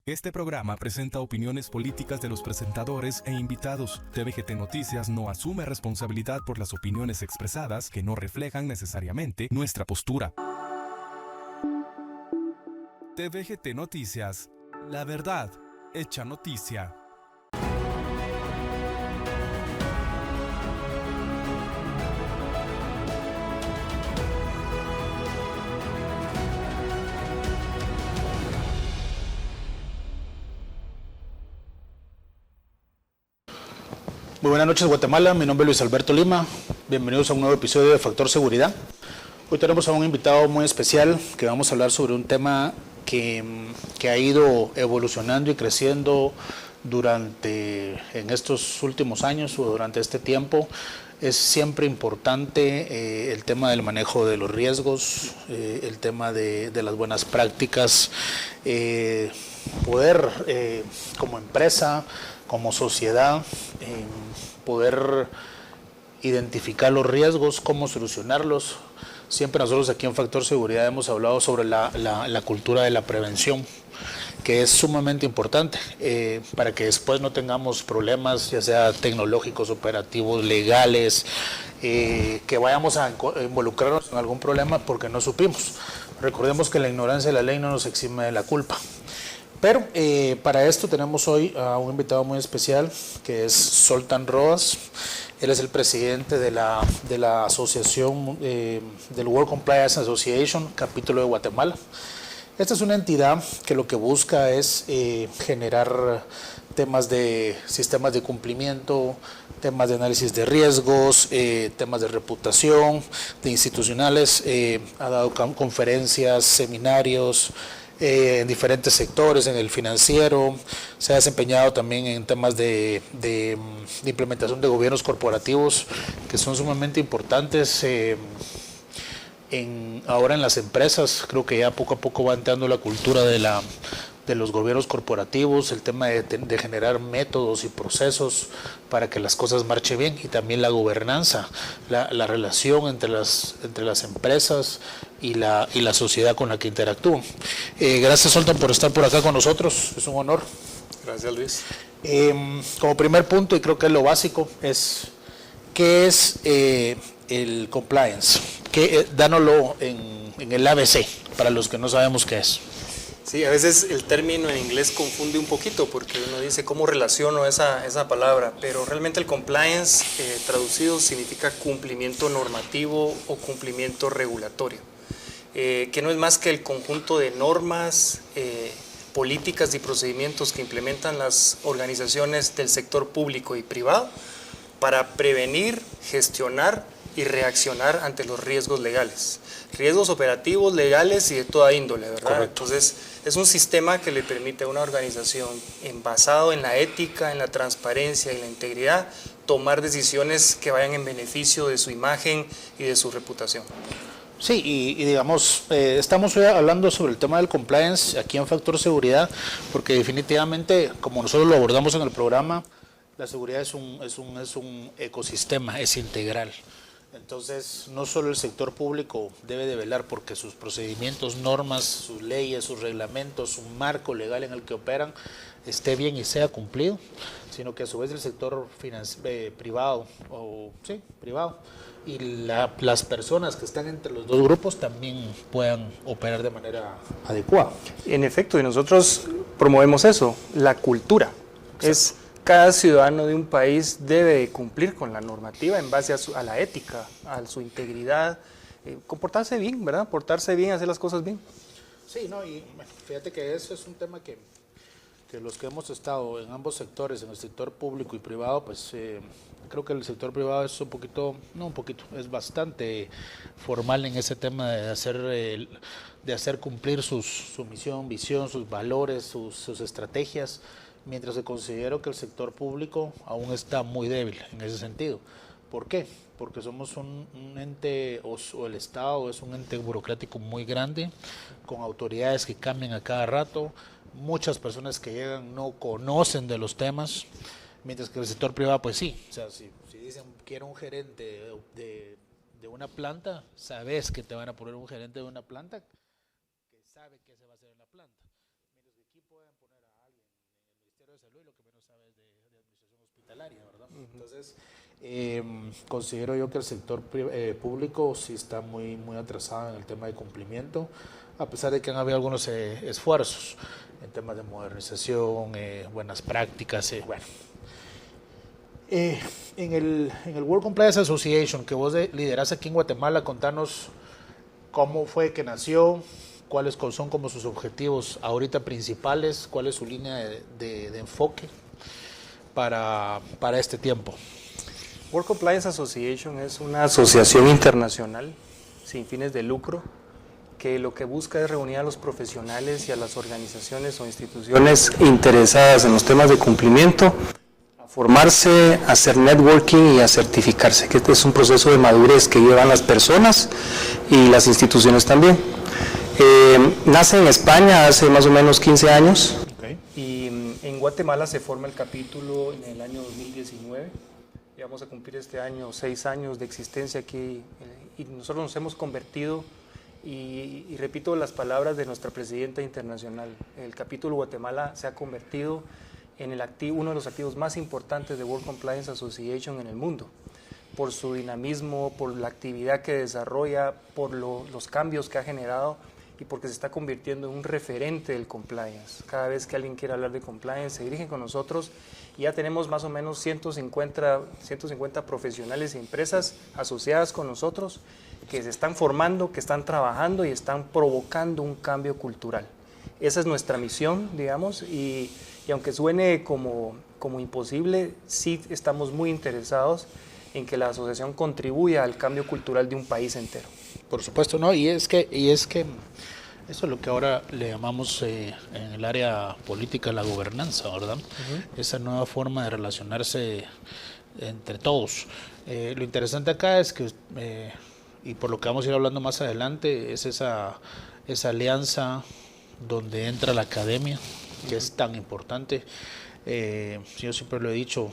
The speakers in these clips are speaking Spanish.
Este programa presenta opiniones políticas de los presentadores e invitados. tvGT Noticias no asume responsabilidad por las opiniones expresadas que no reflejan necesariamente nuestra postura. tvGT Noticias, la verdad hecha noticia. Muy buenas noches Guatemala, mi nombre es Luis Alberto Lima, bienvenidos a un nuevo episodio de Factor Seguridad. Hoy tenemos a un invitado muy especial que vamos a hablar sobre un tema que ha ido evolucionando y creciendo en estos últimos años o durante este tiempo. Es siempre importante el tema del manejo de los riesgos, el tema de las buenas prácticas, poder como empresa, como sociedad, poder identificar los riesgos, cómo solucionarlos. Siempre nosotros aquí en Factor Seguridad hemos hablado sobre la cultura de la prevención, que es sumamente importante para que después no tengamos problemas, ya sea tecnológicos, operativos, legales, que vayamos a involucrarnos en algún problema porque no supimos. Recordemos que la ignorancia de la ley no nos exime de la culpa. Pero para esto tenemos hoy a un invitado muy especial que es Zoltán Rodas. Él es el presidente de la asociación del World Compliance Association, capítulo de Guatemala. Esta es una entidad que lo que busca es generar temas de sistemas de cumplimiento, temas de análisis de riesgos, temas de reputación, de institucionales. Ha dado conferencias, seminarios, en diferentes sectores, en el financiero, se ha desempeñado también en temas de implementación de gobiernos corporativos que son sumamente importantes ahora en las empresas. Creo que ya poco a poco va entrando la cultura de los gobiernos corporativos, el tema de generar métodos y procesos para que las cosas marchen bien, y también la gobernanza, la relación entre las empresas y la sociedad con la que interactúan. Gracias, Zoltán, por estar por acá con nosotros, es un honor. Gracias, Luis. Como primer punto, y creo que es lo básico, es ¿qué es el compliance? Dánoslo en el ABC, para los que no sabemos qué es. Sí, a veces el término en inglés confunde un poquito porque uno dice cómo relaciono esa palabra, pero realmente el compliance traducido significa cumplimiento normativo o cumplimiento regulatorio, que no es más que el conjunto de normas, políticas y procedimientos que implementan las organizaciones del sector público y privado para prevenir, gestionar y reaccionar ante los riesgos legales, riesgos operativos, legales y de toda índole, ¿verdad? Correcto. Entonces, es un sistema que le permite a una organización, basado en la ética, en la transparencia y la integridad, tomar decisiones que vayan en beneficio de su imagen y de su reputación. Sí, y digamos, estamos hoy hablando sobre el tema del compliance aquí en Factor Seguridad, porque definitivamente, como nosotros lo abordamos en el programa, la seguridad es un ecosistema, es integral. Entonces, no solo el sector público debe de velar porque sus procedimientos, normas, sus leyes, sus reglamentos, su marco legal en el que operan esté bien y sea cumplido, sino que a su vez el sector privado y las personas que están entre los dos grupos también puedan operar de manera adecuada. En efecto, y nosotros promovemos eso, la cultura. Exacto. Cada ciudadano de un país debe cumplir con la normativa en base a la ética, a su integridad, comportarse bien, ¿verdad? Portarse bien, hacer las cosas bien. Sí, no, y bueno, fíjate que eso es un tema que los que hemos estado en ambos sectores, en el sector público y privado, pues creo que el sector privado es es bastante formal en ese tema de hacer cumplir su misión, visión, sus valores, sus estrategias, mientras que considero que el sector público aún está muy débil en ese sentido. ¿Por qué? Porque somos un ente, o el Estado es un ente burocrático muy grande, con autoridades que cambian a cada rato, muchas personas que llegan no conocen de los temas, mientras que el sector privado, pues sí, o sea, si dicen quiero un gerente de una planta, sabes que te van a poner un gerente de una planta que sabe qué se va a hacer en la planta, mientras que aquí pueden poner a secretario de salud y lo que menos sabe es de administración hospitalaria, ¿verdad? Entonces, considero yo que el sector público sí está muy, muy atrasado en el tema de cumplimiento, a pesar de que han habido algunos esfuerzos en temas de modernización, buenas prácticas, bueno. En el World Compliance Association que vos liderás aquí en Guatemala, contanos cómo fue que nació, cuáles son como sus objetivos ahorita principales, cuál es su línea de enfoque para este tiempo. World Compliance Association es una asociación internacional sin fines de lucro que lo que busca es reunir a los profesionales y a las organizaciones o instituciones interesadas en los temas de cumplimiento, a formarse, a hacer networking y a certificarse, que este es un proceso de madurez que llevan las personas y las instituciones también. Nace en España hace más o menos 15 años. Okay. Y en Guatemala se forma el capítulo en el año 2019. Y vamos a cumplir este año 6 años de existencia aquí y nosotros nos hemos convertido, y repito las palabras de nuestra presidenta internacional, el capítulo Guatemala se ha convertido en uno de los activos más importantes de World Compliance Association en el mundo, por su dinamismo, por la actividad que desarrolla, por los cambios que ha generado y porque se está convirtiendo en un referente del compliance. Cada vez que alguien quiere hablar de compliance se dirigen con nosotros y ya tenemos más o menos 150 profesionales y empresas asociadas con nosotros que se están formando, que están trabajando y están provocando un cambio cultural. Esa es nuestra misión, digamos, y aunque suene como imposible, sí estamos muy interesados en que la asociación contribuya al cambio cultural de un país entero. Por supuesto, no, y es que eso es lo que ahora le llamamos en el área política la gobernanza, ¿verdad? Esa nueva forma de relacionarse entre todos. Lo interesante acá es que, y por lo que vamos a ir hablando más adelante, es esa alianza donde entra la academia, que es tan importante. Yo siempre lo he dicho,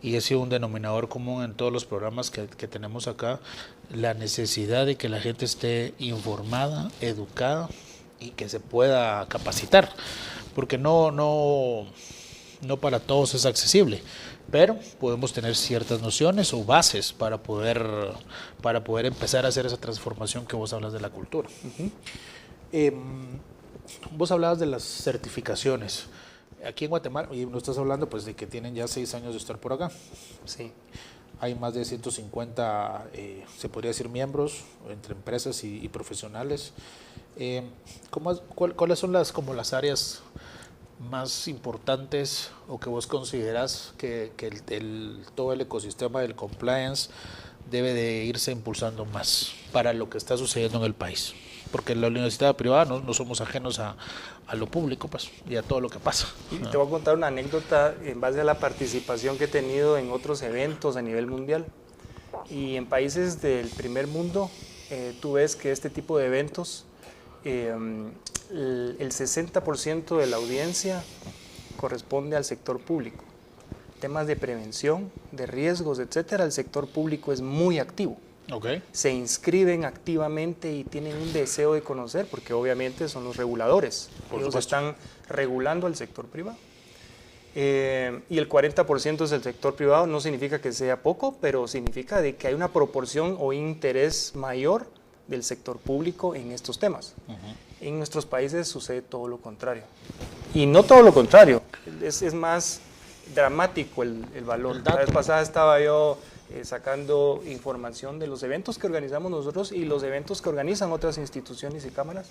y ha sido un denominador común en todos los programas que tenemos acá, la necesidad de que la gente esté informada, educada y que se pueda capacitar, porque no para todos es accesible, pero podemos tener ciertas nociones o bases para poder empezar a hacer esa transformación que vos hablas de la cultura. Vos hablabas de las certificaciones. Aquí en Guatemala, y nos estás hablando pues de que tienen ya 6 años de estar por acá. Sí. Hay más de 150, se podría decir, miembros entre empresas y profesionales. ¿Cuáles son las áreas más importantes o que vos considerás que todo el ecosistema del compliance debe de irse impulsando más para lo que está sucediendo en el país? Porque en la universidad privada no somos ajenos a lo público, pues, y a todo lo que pasa. Te voy a contar una anécdota en base a la participación que he tenido en otros eventos a nivel mundial. Y en países del primer mundo, tú ves que este tipo de eventos, el 60% de la audiencia corresponde al sector público. Temas de prevención, de riesgos, etcétera, el sector público es muy activo. Okay. Se inscriben activamente y tienen un deseo de conocer, porque obviamente son los reguladores. Ellos están regulando al sector privado. Y el 40% es el sector privado. No significa que sea poco, pero significa de que hay una proporción o interés mayor del sector público en estos temas. En nuestros países sucede todo lo contrario. Y no todo lo contrario, es más dramático el valor. La vez pasada estaba yo sacando información de los eventos que organizamos nosotros y los eventos que organizan otras instituciones y cámaras.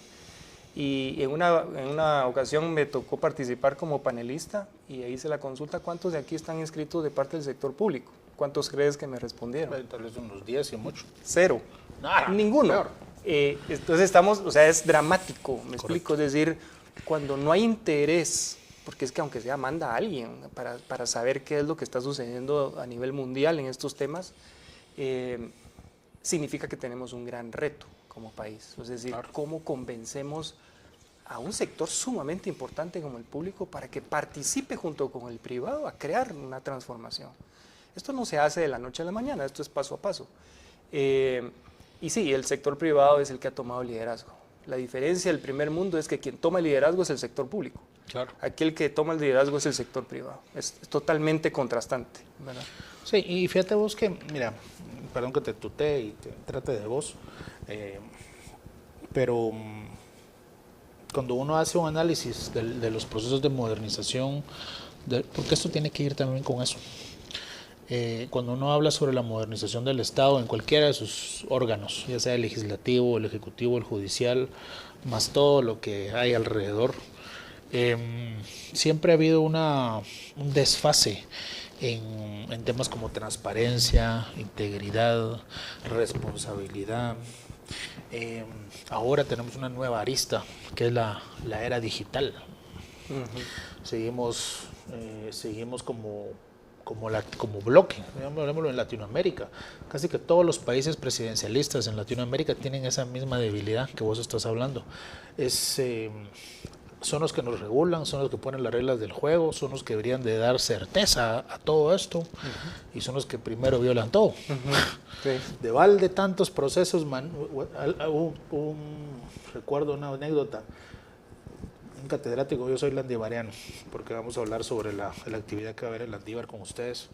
Y en una ocasión me tocó participar como panelista y hice la consulta: ¿cuántos de aquí están inscritos de parte del sector público? ¿Cuántos crees que me respondieron? Tal vez unos 10 y mucho. 0. Nada, ninguno. Entonces es dramático, me explico, es decir, cuando no hay interés, porque es que aunque sea manda a alguien para saber qué es lo que está sucediendo a nivel mundial en estos temas, significa que tenemos un gran reto como país. Es decir, ¿cómo convencemos a un sector sumamente importante como el público para que participe junto con el privado a crear una transformación? Esto no se hace de la noche a la mañana, esto es paso a paso. Y sí, el sector privado es el que ha tomado liderazgo. La diferencia del primer mundo es que quien toma el liderazgo es el sector público. Claro. Aquí el que toma el liderazgo es el sector privado. Es totalmente contrastante, ¿verdad? Sí, y fíjate vos que, mira, perdón que te tutee y te trate de vos, pero cuando uno hace un análisis de los procesos de modernización, porque esto tiene que ir también con eso. Cuando uno habla sobre la modernización del Estado en cualquiera de sus órganos, ya sea el legislativo, el ejecutivo, el judicial, más todo lo que hay alrededor, siempre ha habido un desfase en temas como transparencia, integridad, responsabilidad. Ahora tenemos una nueva arista, que es la era digital. Seguimos como bloque, hablemoslo en Latinoamérica. Casi que todos los países presidencialistas en Latinoamérica tienen esa misma debilidad que vos estás hablando. Son los que nos regulan, son los que ponen las reglas del juego, son los que deberían de dar certeza a todo esto, y son los que primero violan todo. Sí. De balde tantos procesos, recuerdo una anécdota. Un catedrático, yo soy landivariano, porque vamos a hablar sobre la actividad que va a haber en Landívar con ustedes.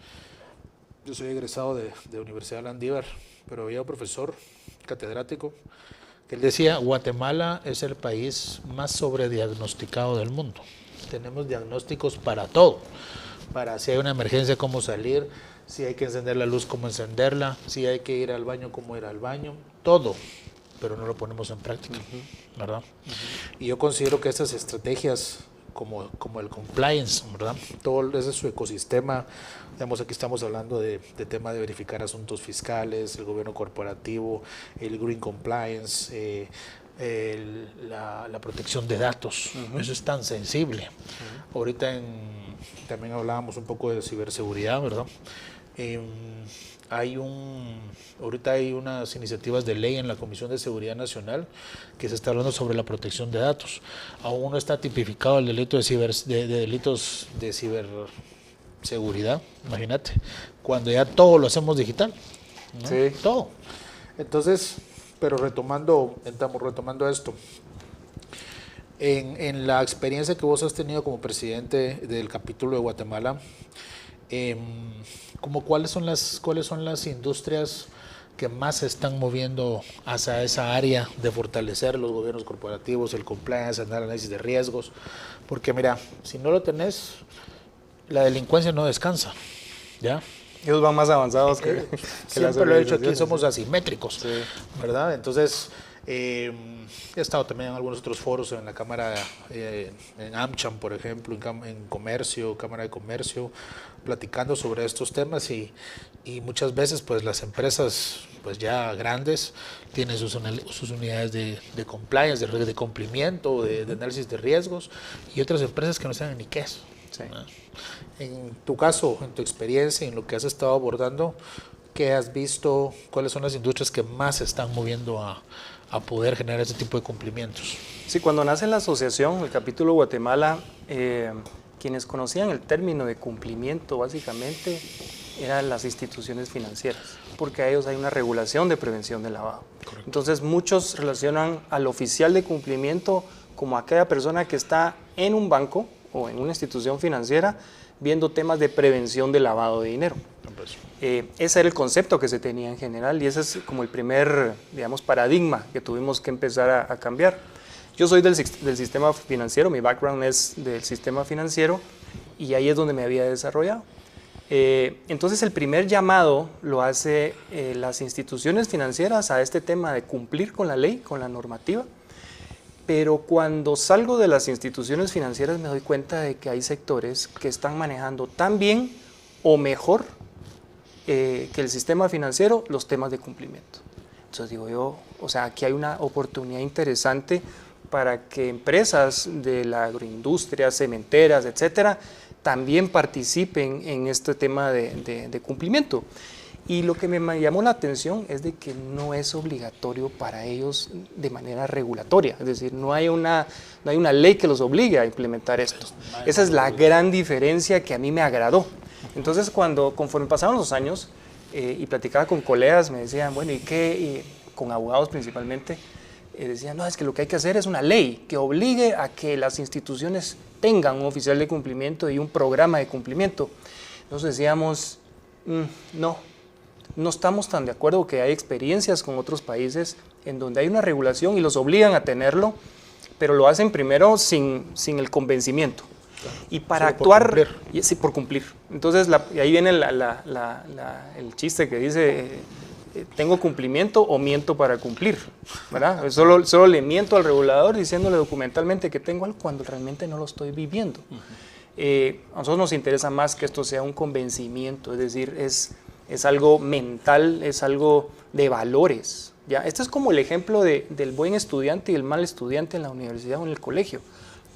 Yo soy egresado de Universidad Landívar, pero había un profesor catedrático que él decía: Guatemala es el país más sobrediagnosticado del mundo. Tenemos diagnósticos para todo, para si hay una emergencia, cómo salir, si hay que encender la luz, cómo encenderla, si hay que ir al baño, cómo ir al baño, todo, pero no lo ponemos en práctica, ¿verdad? Y yo considero que estas estrategias como el compliance, ¿verdad? Todo ese es su ecosistema. Digamos, aquí estamos hablando de tema de verificar asuntos fiscales, el gobierno corporativo, el green compliance, la protección de datos. Eso es tan sensible. Ahorita también hablábamos un poco de ciberseguridad, ¿verdad? Ahorita hay unas iniciativas de ley en la Comisión de Seguridad Nacional que se está hablando sobre la protección de datos. Aún no está tipificado el delito de delitos de ciberseguridad, imagínate, cuando ya todo lo hacemos digital, ¿no? Sí. Todo. Entonces, pero retomando esto, en la experiencia que vos has tenido como presidente del capítulo de Guatemala, ¿cuáles son las industrias que más se están moviendo hacia esa área de fortalecer los gobiernos corporativos, el compliance, el análisis de riesgos? Porque mira, si no lo tenés, la delincuencia no descansa, ¿ya? Ellos van más avanzados que siempre lo he dicho aquí, somos asimétricos, sí, ¿verdad? Entonces, he estado también en algunos otros foros en la Cámara, en AmCham, por ejemplo, en Comercio, Cámara de Comercio, platicando sobre estos temas y muchas veces pues las empresas pues ya grandes tienen sus unidades de compliance, de cumplimiento, de análisis de riesgos, y otras empresas que no saben ni qué es. Sí. En tu caso, en tu experiencia, en lo que has estado abordando, ¿qué has visto? ¿Cuáles son las industrias que más se están moviendo a poder generar este tipo de cumplimientos? Sí, cuando nace la asociación, el capítulo Guatemala, quienes conocían el término de cumplimiento básicamente eran las instituciones financieras, porque a ellos hay una regulación de prevención del lavado. Correcto. Entonces muchos relacionan al oficial de cumplimiento como aquella persona que está en un banco o en una institución financiera viendo temas de prevención del lavado de dinero. Ese era el concepto que se tenía en general y ese es como el primer, digamos, paradigma que tuvimos que empezar a cambiar. Yo soy del sistema financiero, mi background es del sistema financiero y ahí es donde me había desarrollado. Entonces el primer llamado lo hace las instituciones financieras a este tema de cumplir con la ley, con la normativa. Pero cuando salgo de las instituciones financieras me doy cuenta de que hay sectores que están manejando tan bien o mejor que el sistema financiero los temas de cumplimiento. Entonces digo yo, o sea, aquí hay una oportunidad interesante para que empresas de la agroindustria, cementeras, etcétera, también participen en este tema de cumplimiento. Y lo que me llamó la atención es de que no es obligatorio para ellos de manera regulatoria, es decir, no hay una ley que los obligue a implementar esto. Esa es la gran diferencia que a mí me agradó. Entonces, conforme pasaron los años y platicaba con colegas, me decían, bueno, ¿y qué? Y con abogados principalmente, decían, no, es que lo que hay que hacer es una ley que obligue a que las instituciones tengan un oficial de cumplimiento y un programa de cumplimiento. Entonces decíamos, no estamos tan de acuerdo, que hay experiencias con otros países en donde hay una regulación y los obligan a tenerlo, pero lo hacen primero sin el convencimiento. Y para actuar, sí, por cumplir. Entonces, y ahí viene el chiste que dice, tengo cumplimiento o miento para cumplir, ¿verdad? Solo le miento al regulador diciéndole documentalmente que tengo algo cuando realmente no lo estoy viviendo. A nosotros nos interesa más que esto sea un convencimiento, es decir, es algo mental, es algo de valores, ¿ya? Este es como el ejemplo del buen estudiante y el mal estudiante en la universidad o en el colegio.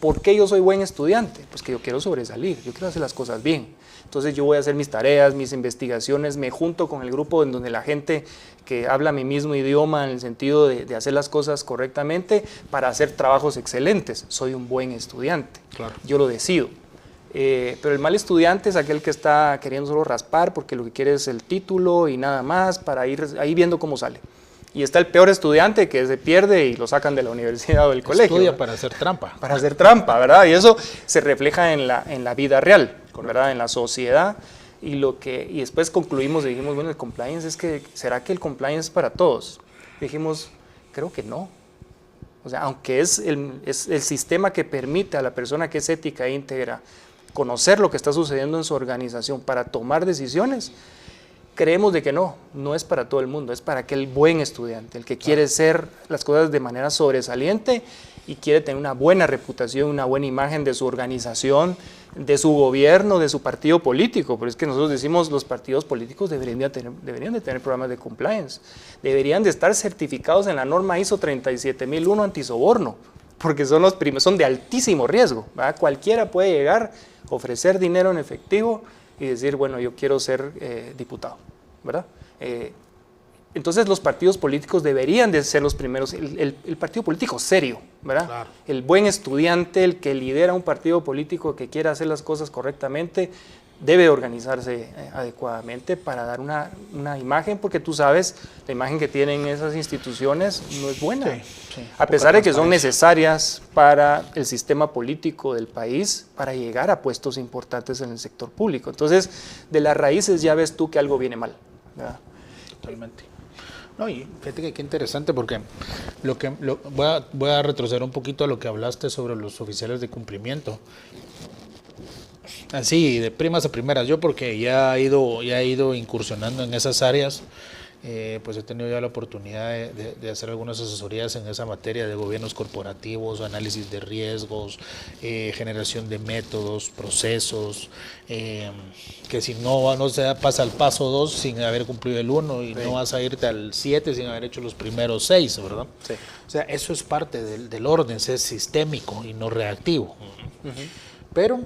¿Por qué yo soy buen estudiante? Pues que yo quiero sobresalir, yo quiero hacer las cosas bien. Entonces yo voy a hacer mis tareas, mis investigaciones, me junto con el grupo en donde la gente que habla mi mismo idioma en el sentido de hacer las cosas correctamente para hacer trabajos excelentes. Soy un buen estudiante, claro. Yo lo decido. Pero el mal estudiante es aquel que está queriendo solo raspar porque lo que quiere es el título y nada más para ir ahí viendo cómo sale. Y está el peor estudiante que se pierde y lo sacan de la universidad o del colegio. Estudia para hacer trampa. Para hacer trampa, ¿verdad? Y eso se refleja en la vida real, ¿verdad? En la sociedad. Y después concluimos y dijimos, bueno, el compliance ¿será que el compliance es para todos? Dijimos, creo que no. O sea, aunque es el sistema que permite a la persona que es ética e íntegra conocer lo que está sucediendo en su organización para tomar decisiones, creemos de que no es para todo el mundo, es para aquel buen estudiante, el que quiere hacer las cosas de manera sobresaliente y quiere tener una buena reputación, una buena imagen de su organización, de su gobierno, de su partido político. Pero es que nosotros decimos, los partidos políticos deberían de tener programas de compliance, deberían de estar certificados en la norma ISO 37001 antisoborno, porque son de altísimo riesgo, ¿verdad? Cualquiera puede llegar, ofrecer dinero en efectivo y decir, bueno, yo quiero ser diputado, ¿verdad? Entonces los partidos políticos deberían de ser los primeros, el partido político serio, ¿verdad? Claro. El buen estudiante, el que lidera un partido político que quiera hacer las cosas correctamente, debe organizarse adecuadamente para dar una imagen, porque tú sabes, la imagen que tienen esas instituciones no es buena. Sí, a pesar de que son necesarias para el sistema político del país, para llegar a puestos importantes en el sector público. Entonces, de las raíces ya ves tú que algo viene mal, ¿verdad? Totalmente. No, y fíjate que qué interesante, porque voy a retroceder un poquito a lo que hablaste sobre los oficiales de cumplimiento. Así, de primas a primeras, yo porque ya he ido incursionando en esas áreas, pues he tenido ya la oportunidad de hacer algunas asesorías en esa materia de gobiernos corporativos, análisis de riesgos, generación de métodos, procesos, que si no se pasa al paso 2 sin haber cumplido el 1 y sí, no vas a irte al 7 sin haber hecho los primeros 6, ¿verdad? Sí. O sea, eso es parte del orden, es sistémico y no reactivo. Pero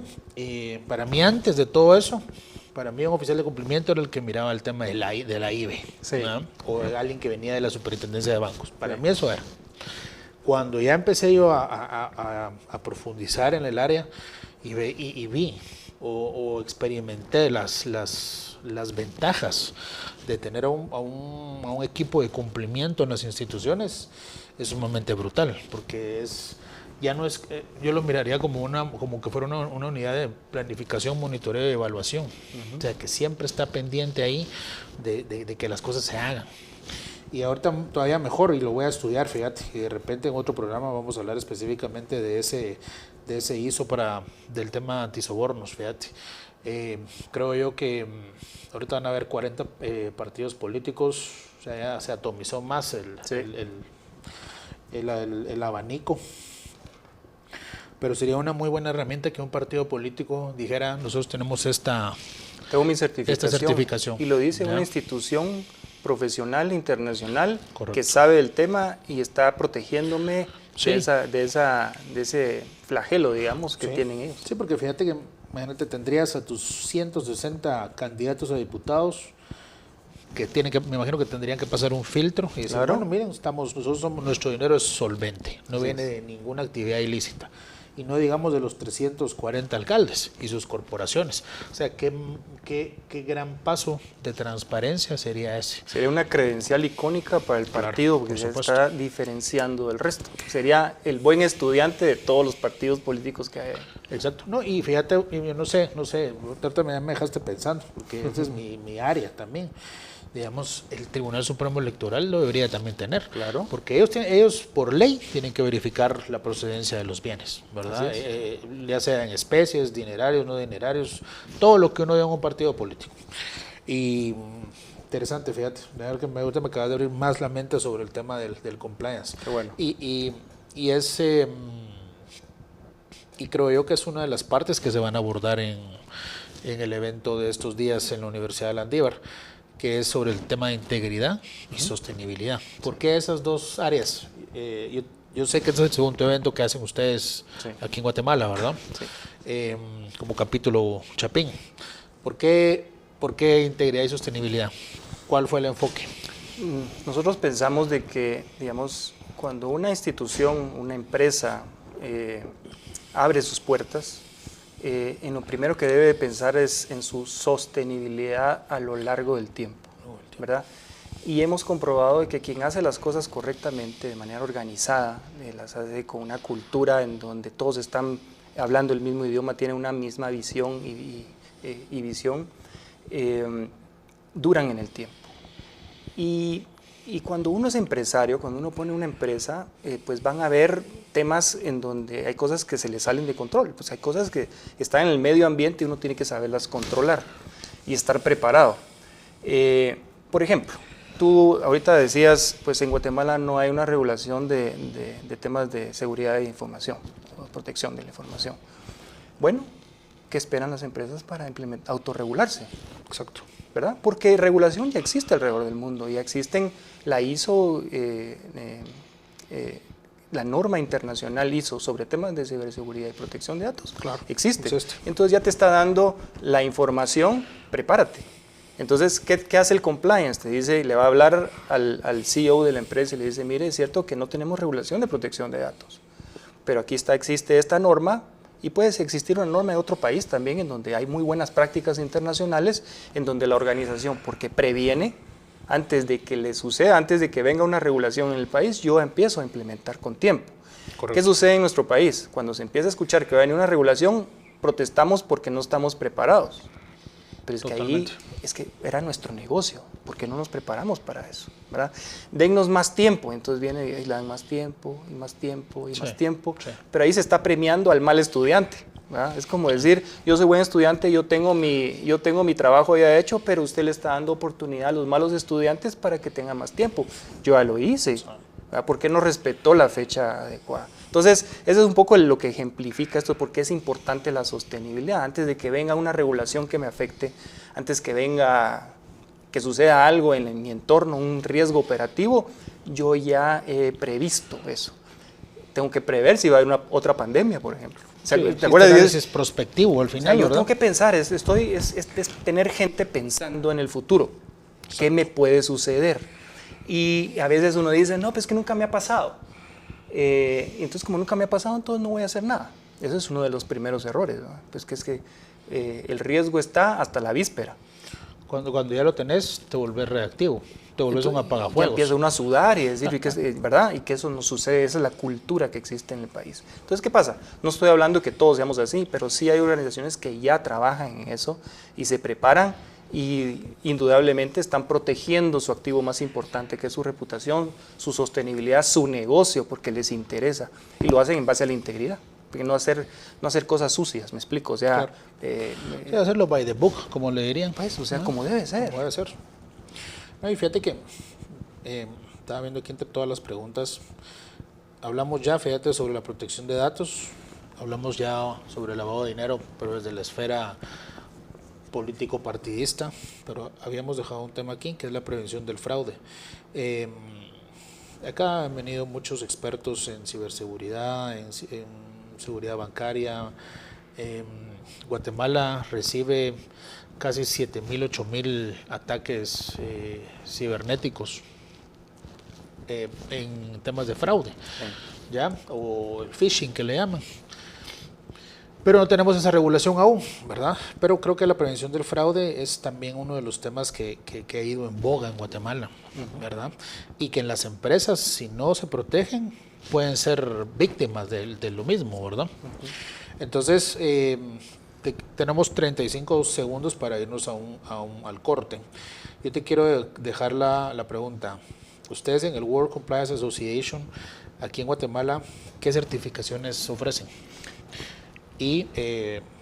para mí, antes de todo eso, para mí un oficial de cumplimiento era el que miraba el tema de la IBE, sí, ¿no? O alguien que venía de la superintendencia de bancos. Para mí eso era. Cuando ya empecé yo a profundizar en el área y vi o experimenté las ventajas de tener a un equipo de cumplimiento en las instituciones, es sumamente brutal, porque ya no es, yo lo miraría como que fuera una unidad de planificación, monitoreo y evaluación. O sea, que siempre está pendiente ahí de que las cosas se hagan. Y ahorita todavía mejor, y lo voy a estudiar, fíjate, y de repente en otro programa vamos a hablar específicamente de ese ISO del tema antisobornos, fíjate. Creo yo que ahorita van a haber 40 partidos políticos, o sea, ya se atomizó más el abanico. Pero sería una muy buena herramienta que un partido político dijera, nosotros tenemos tengo mi certificación. Y lo dice ¿ya? Una institución profesional, internacional, correcto, que sabe del tema y está protegiéndome sí, de ese flagelo, digamos, que sí, tienen ellos. Sí, porque fíjate que, imagínate, tendrías a tus 160 candidatos a diputados que me imagino que tendrían que pasar un filtro y decir, claro, bueno, miren, nuestro dinero es solvente, no viene de ninguna actividad ilícita. y no digamos de los 340 alcaldes y sus corporaciones. O sea, qué gran paso de transparencia sería ese. Sería una credencial icónica para el partido, claro, porque se supuesto. está diferenciando del resto. Sería el buen estudiante de todos los partidos políticos que hay. Exacto. No, y fíjate, yo no sé, ahorita me dejaste pensando, porque esta es mi área también. Digamos, el Tribunal Supremo Electoral lo debería también tener. Claro. Porque ellos por ley tienen que verificar la procedencia de los bienes, ¿verdad? Ya sea en especies, dinerarios, no dinerarios, todo lo que uno ve en un partido político. Y interesante, fíjate, me acaba de abrir más la mente sobre el tema del compliance. Qué bueno. Y creo yo que es una de las partes que se van a abordar en el evento de estos días en la Universidad de Landívar, que es sobre el tema de integridad y sostenibilidad. ¿Por qué esas dos áreas? Yo sé que este es el segundo evento que hacen ustedes aquí en Guatemala, ¿verdad? Sí. Como capítulo Chapín. ¿Por qué integridad y sostenibilidad? ¿Cuál fue el enfoque? Nosotros pensamos de que, digamos, cuando una institución, una empresa abre sus puertas, en lo primero que debe pensar es en su sostenibilidad a lo largo del tiempo, ¿verdad? Y hemos comprobado que quien hace las cosas correctamente, de manera organizada, las hace con una cultura en donde todos están hablando el mismo idioma, tienen una misma visión y visión, duran en el tiempo. Y cuando uno es empresario, cuando uno pone una empresa, pues van a haber temas en donde hay cosas que se le salen de control. Pues hay cosas que están en el medio ambiente y uno tiene que saberlas controlar y estar preparado. Por ejemplo, tú ahorita decías, pues en Guatemala no hay una regulación de temas de seguridad de información, o protección de la información. Bueno, ¿qué esperan las empresas para autorregularse? Exacto. ¿Verdad? Porque regulación ya existe alrededor del mundo, ya existen la ISO, la norma internacional ISO sobre temas de ciberseguridad y protección de datos. Claro, existe. Entonces ya te está dando la información, prepárate. Entonces, ¿qué hace el compliance? Te dice, le va a hablar al CEO de la empresa y le dice, mire, es cierto que no tenemos regulación de protección de datos, pero aquí existe esta norma. Y puede existir una norma de otro país también en donde hay muy buenas prácticas internacionales, en donde la organización, porque previene, antes de que le suceda, antes de que venga una regulación en el país, yo empiezo a implementar con tiempo. Correcto. ¿Qué sucede en nuestro país? Cuando se empieza a escuchar que va a venir una regulación, protestamos porque no estamos preparados. Pero es Totalmente. Que ahí es que era nuestro negocio, porque no nos preparamos para eso, ¿verdad? Dennos más tiempo, entonces viene y le dan más tiempo y más tiempo y más tiempo, pero ahí se está premiando al mal estudiante, ¿verdad? Es como decir, yo soy buen estudiante, yo tengo mi trabajo ya hecho, pero usted le está dando oportunidad a los malos estudiantes para que tengan más tiempo. Yo ya lo hice, ¿verdad? ¿Por qué no respetó la fecha adecuada? Entonces, eso es un poco lo que ejemplifica esto, porque es importante la sostenibilidad. Antes de que venga una regulación que me afecte, antes que suceda algo en mi entorno, un riesgo operativo, yo ya he previsto eso. Tengo que prever si va a haber otra pandemia, por ejemplo. ¿Te acuerdas? Es prospectivo al final, yo tengo que pensar, es tener gente pensando en el futuro. ¿Qué me puede suceder? Y a veces uno dice, no, pues que nunca me ha pasado. Entonces, como nunca me ha pasado, entonces no voy a hacer nada. Ese es uno de los primeros errores, ¿no? Pues que es que el riesgo está hasta la víspera. Cuando ya lo tenés, te volvés reactivo, te volvés un apagafuegos. Ya empieza uno a sudar y decir, ¿verdad? Y que eso no sucede, esa es la cultura que existe en el país. Entonces, ¿qué pasa? No estoy hablando que todos seamos así, pero sí hay organizaciones que ya trabajan en eso y se preparan y indudablemente están protegiendo su activo más importante, que es su reputación, su sostenibilidad, su negocio, porque les interesa, y lo hacen en base a la integridad, porque no hacer cosas sucias, me explico, o sea... Claro. Hacerlo by the book, como le dirían. Pues, o sea, como debe ser. Como debe ser. No, y fíjate que estaba viendo aquí entre todas las preguntas, hablamos ya, fíjate, sobre la protección de datos, hablamos ya sobre el lavado de dinero, pero desde la esfera político partidista, pero habíamos dejado un tema aquí que es la prevención del fraude. Acá han venido muchos expertos en ciberseguridad, en seguridad bancaria. Guatemala recibe casi 7.000, 8.000 ataques cibernéticos en temas de fraude, ¿ya? O el phishing que le llaman. Pero no tenemos esa regulación aún, ¿verdad? Pero creo que la prevención del fraude es también uno de los temas que ha ido en boga en Guatemala, ¿verdad? Y que en las empresas, si no se protegen, pueden ser víctimas de lo mismo, ¿verdad? Entonces, tenemos 35 segundos para irnos al corte. Yo te quiero dejar la pregunta. Ustedes en el World Compliance Association, aquí en Guatemala, ¿qué certificaciones ofrecen? Y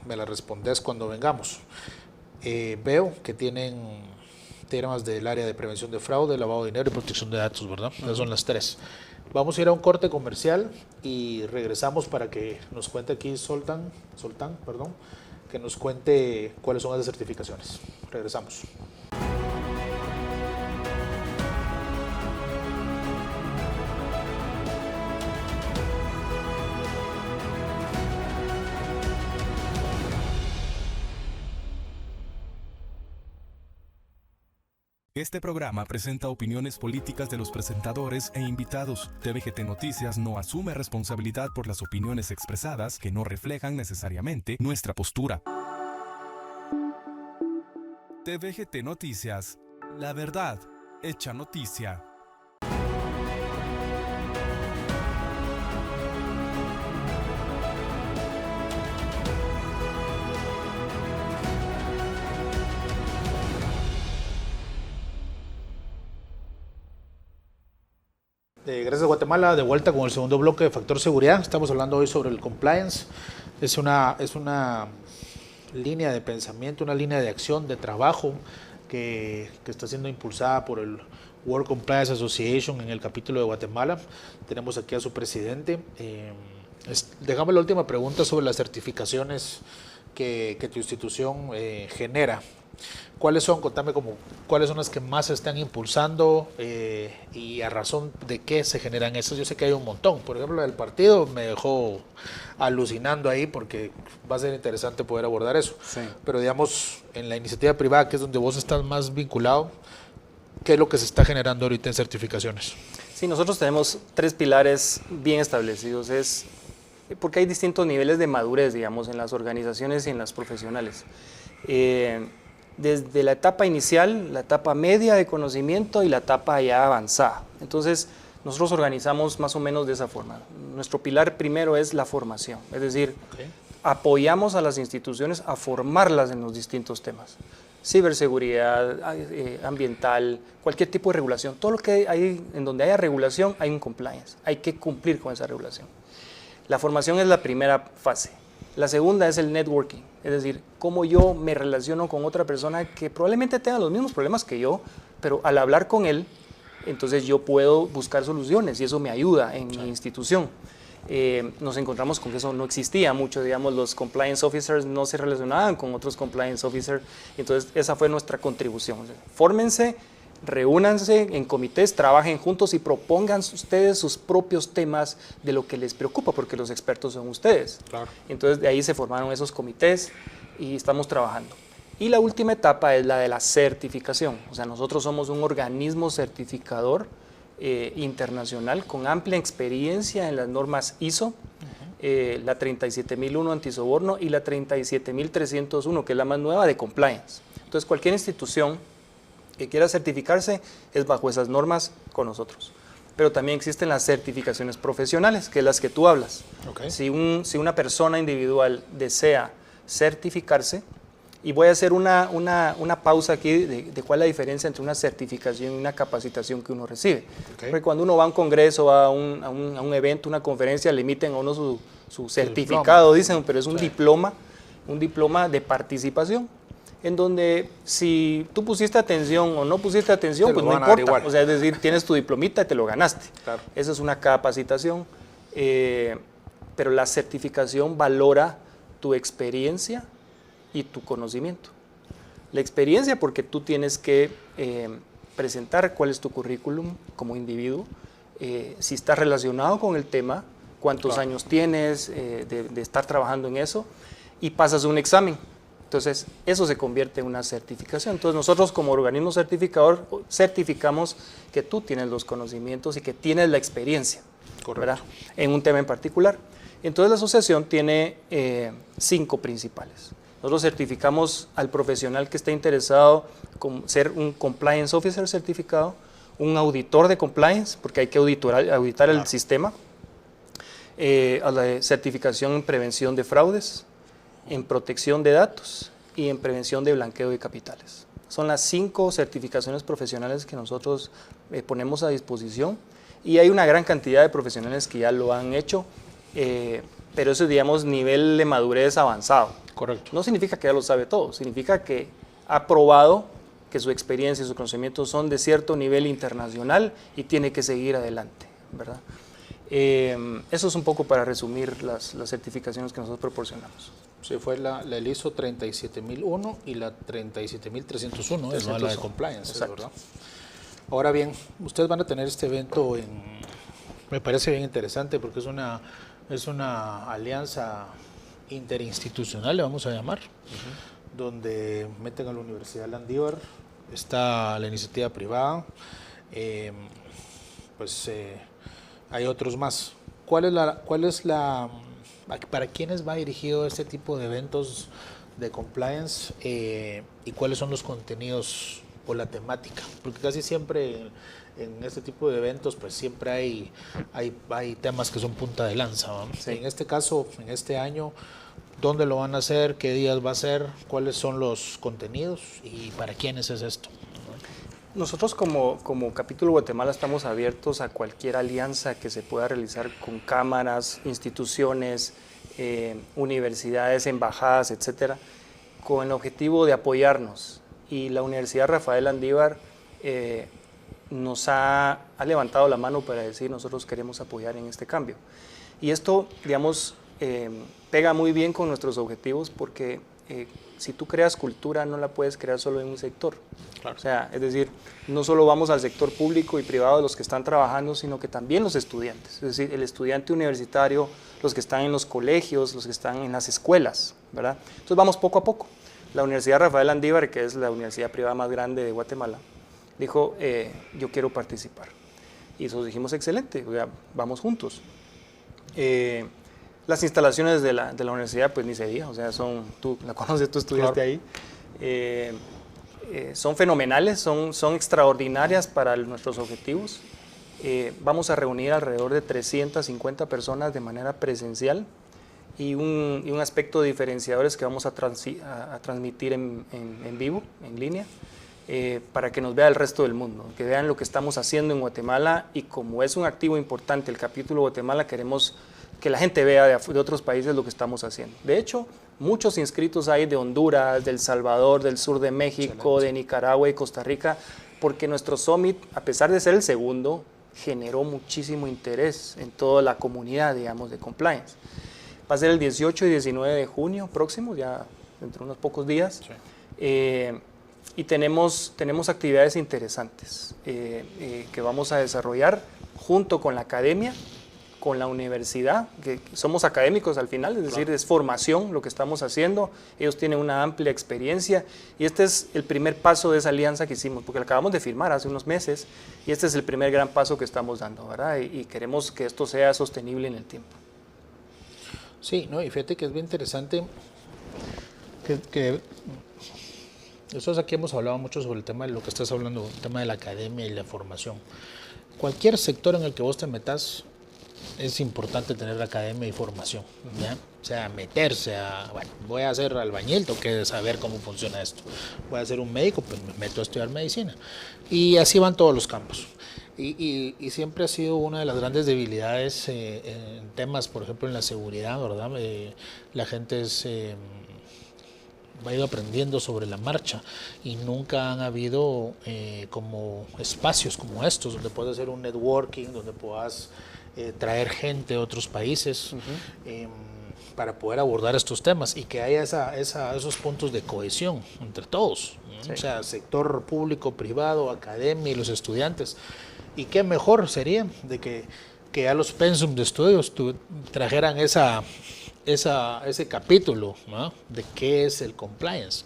me la respondes cuando vengamos. Veo que tienen temas del área de prevención de fraude, lavado de dinero y protección de datos, ¿verdad? Esas son las tres. Vamos a ir a un corte comercial y regresamos para que nos cuente aquí Zoltán, que nos cuente cuáles son esas certificaciones. Regresamos. Este programa presenta opiniones políticas de los presentadores e invitados. tvGT Noticias no asume responsabilidad por las opiniones expresadas que no reflejan necesariamente nuestra postura. tvGT Noticias, la verdad hecha noticia. Gracias Guatemala, de vuelta con el segundo bloque de Factor Seguridad. Estamos hablando hoy sobre el compliance. Es una línea de pensamiento, una línea de acción, de trabajo que está siendo impulsada por el World Compliance Association en el capítulo de Guatemala. Tenemos aquí a su presidente. Dejamos la última pregunta sobre las certificaciones que tu institución genera. ¿Cuáles son? Contame cuáles son las que más se están impulsando y a razón de qué se generan esas. Yo sé que hay un montón. Por ejemplo, la del partido me dejó alucinando ahí porque va a ser interesante poder abordar eso. Sí. Pero digamos, en la iniciativa privada, que es donde vos estás más vinculado, ¿qué es lo que se está generando ahorita en certificaciones? Sí, nosotros tenemos 3 pilares bien establecidos. Porque hay distintos niveles de madurez, digamos, en las organizaciones y en las profesionales. Desde la etapa inicial, la etapa media de conocimiento y la etapa ya avanzada. Entonces, nosotros organizamos más o menos de esa forma. Nuestro pilar primero es la formación, es decir, apoyamos a las instituciones a formarlas en los distintos temas. Ciberseguridad, ambiental, cualquier tipo de regulación. Todo lo que hay, en donde haya regulación, hay un compliance. Hay que cumplir con esa regulación. La formación es la primera fase. La segunda es el networking, es decir, cómo yo me relaciono con otra persona que probablemente tenga los mismos problemas que yo, pero al hablar con él, entonces yo puedo buscar soluciones y eso me ayuda en mi institución. Nos encontramos con que eso no existía mucho, digamos, los compliance officers no se relacionaban con otros compliance officers, entonces esa fue nuestra contribución. O sea, fórmense, reúnanse en comités, trabajen juntos y propongan ustedes sus propios temas de lo que les preocupa, porque los expertos son ustedes. Claro. Entonces de ahí se formaron esos comités y estamos trabajando. Y la última etapa es la de la certificación. O sea, nosotros somos un organismo certificador internacional con amplia experiencia en las normas ISO, la 37001 antisoborno y la 37301, que es la más nueva de compliance. Entonces cualquier institución que quiera certificarse es bajo esas normas con nosotros. Pero también existen las certificaciones profesionales, que es las que tú hablas. Okay. Si una persona individual desea certificarse, y voy a hacer una pausa aquí de cuál es la diferencia entre una certificación y una capacitación que uno recibe. Okay. Porque cuando uno va a un congreso, va a un evento, una conferencia, le emiten a uno su certificado, dicen, pero es un diploma de participación, en donde si tú pusiste atención o no pusiste atención, pues no importa. O sea, es decir, tienes tu diplomita y te lo ganaste. Claro. Esa es una capacitación, pero la certificación valora tu experiencia y tu conocimiento. La experiencia porque tú tienes que presentar cuál es tu currículum como individuo, si estás relacionado con el tema, cuántos años tienes de estar trabajando en eso, y pasas un examen. Entonces, eso se convierte en una certificación. Entonces, nosotros como organismo certificador certificamos que tú tienes los conocimientos y que tienes la experiencia, ¿verdad?, en un tema en particular. Entonces la asociación tiene 5 principales. Nosotros certificamos al profesional que está interesado en ser un compliance officer certificado, un auditor de compliance, porque hay que auditar el sistema, a la certificación en prevención de fraudes, en protección de datos y en prevención de blanqueo de capitales. Son las 5 certificaciones profesionales que nosotros ponemos a disposición, y hay una gran cantidad de profesionales que ya lo han hecho, pero eso es, digamos, nivel de madurez avanzado. Correcto. No significa que ya lo sabe todo, significa que ha probado que su experiencia y sus conocimientos son de cierto nivel internacional y tiene que seguir adelante, ¿verdad? Eso es un poco para resumir las certificaciones que nosotros proporcionamos. Sí, fue la ISO 37001 y la 37301, es la de compliance, ¿verdad? Ahora bien, ustedes van a tener este evento me parece bien interesante porque es una alianza interinstitucional, le vamos a llamar, donde meten a la Universidad Landívar, está la iniciativa privada, hay otros más. ¿Para quiénes va dirigido este tipo de eventos de compliance y cuáles son los contenidos o la temática? Porque casi siempre en este tipo de eventos pues siempre hay temas que son punta de lanza, ¿no? Sí. En este caso, en este año, ¿dónde lo van a hacer? ¿Qué días va a ser? ¿Cuáles son los contenidos? ¿Y para quiénes es esto? Nosotros como Capítulo Guatemala estamos abiertos a cualquier alianza que se pueda realizar con cámaras, instituciones, universidades, embajadas, etcétera, con el objetivo de apoyarnos. Y la Universidad Rafael Landívar nos ha levantado la mano para decir nosotros queremos apoyar en este cambio. Y esto, digamos, pega muy bien con nuestros objetivos porque si tú creas cultura no la puedes crear solo en un sector. Claro. O sea, es decir, no solo vamos al sector público y privado de los que están trabajando, sino que también los estudiantes. Es decir, el estudiante universitario, los que están en los colegios, los que están en las escuelas, ¿verdad? Entonces vamos poco a poco. La Universidad Rafael Landívar, que es la universidad privada más grande de Guatemala, dijo, yo quiero participar. Y nosotros dijimos, excelente, o sea, vamos juntos. Las instalaciones de la universidad, pues ni se diga, o sea, tú la conoces, tú estudiaste ahí. Son fenomenales, son extraordinarias para nuestros objetivos. Vamos a reunir alrededor de 350 personas de manera presencial y un aspecto diferenciador es que vamos a transmitir en vivo, en línea, para que nos vea el resto del mundo, que vean lo que estamos haciendo en Guatemala, y como es un activo importante el capítulo Guatemala, queremos que la gente vea de otros países lo que estamos haciendo. De hecho, muchos inscritos hay de Honduras, de El Salvador, del sur de México, excelente, de Nicaragua y Costa Rica, porque nuestro summit, a pesar de ser el segundo, generó muchísimo interés en toda la comunidad, digamos, de compliance. Va a ser el 18 y 19 de junio próximo, ya dentro de unos pocos días. Sí. Y tenemos actividades interesantes que vamos a desarrollar junto con la academia, con la universidad, que somos académicos al final, es decir, es formación lo que estamos haciendo. Ellos tienen una amplia experiencia y este es el primer paso de esa alianza que hicimos, porque la acabamos de firmar hace unos meses y este es el primer gran paso que estamos dando, ¿verdad? Y queremos que esto sea sostenible en el tiempo. Sí, no, y fíjate que es bien interesante que nosotros aquí hemos hablado mucho sobre el tema de lo que estás hablando, el tema de la academia y la formación. Cualquier sector en el que vos te metas, es importante tener academia y formación, ¿ya? O sea, meterse bueno, voy a ser albañil, tengo que saber cómo funciona esto. Voy a ser un médico, pues me meto a estudiar medicina. Y así van todos los campos. Y siempre ha sido una de las grandes debilidades en temas, por ejemplo, en la seguridad, ¿verdad? La gente ha ido aprendiendo sobre la marcha y nunca han habido como espacios como estos, donde puedas hacer un networking, donde puedas traer gente de otros países para poder abordar estos temas y que haya esos puntos de cohesión entre todos, sí. O sea, sector público, privado, academia y los estudiantes. Y qué mejor sería de que a los pensum de estudios trajeran ese capítulo, ¿no? De qué es el compliance.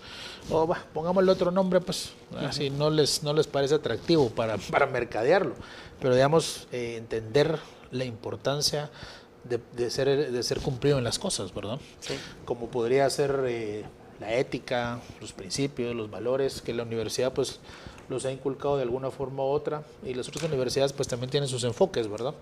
O pongámosle otro nombre, pues, así no les parece atractivo para mercadearlo. Pero digamos, entender la importancia de ser cumplido en las cosas, ¿verdad? Sí. Como podría ser la ética, los principios, los valores que la universidad pues los ha inculcado de alguna forma u otra, y las otras universidades pues también tienen sus enfoques, ¿verdad?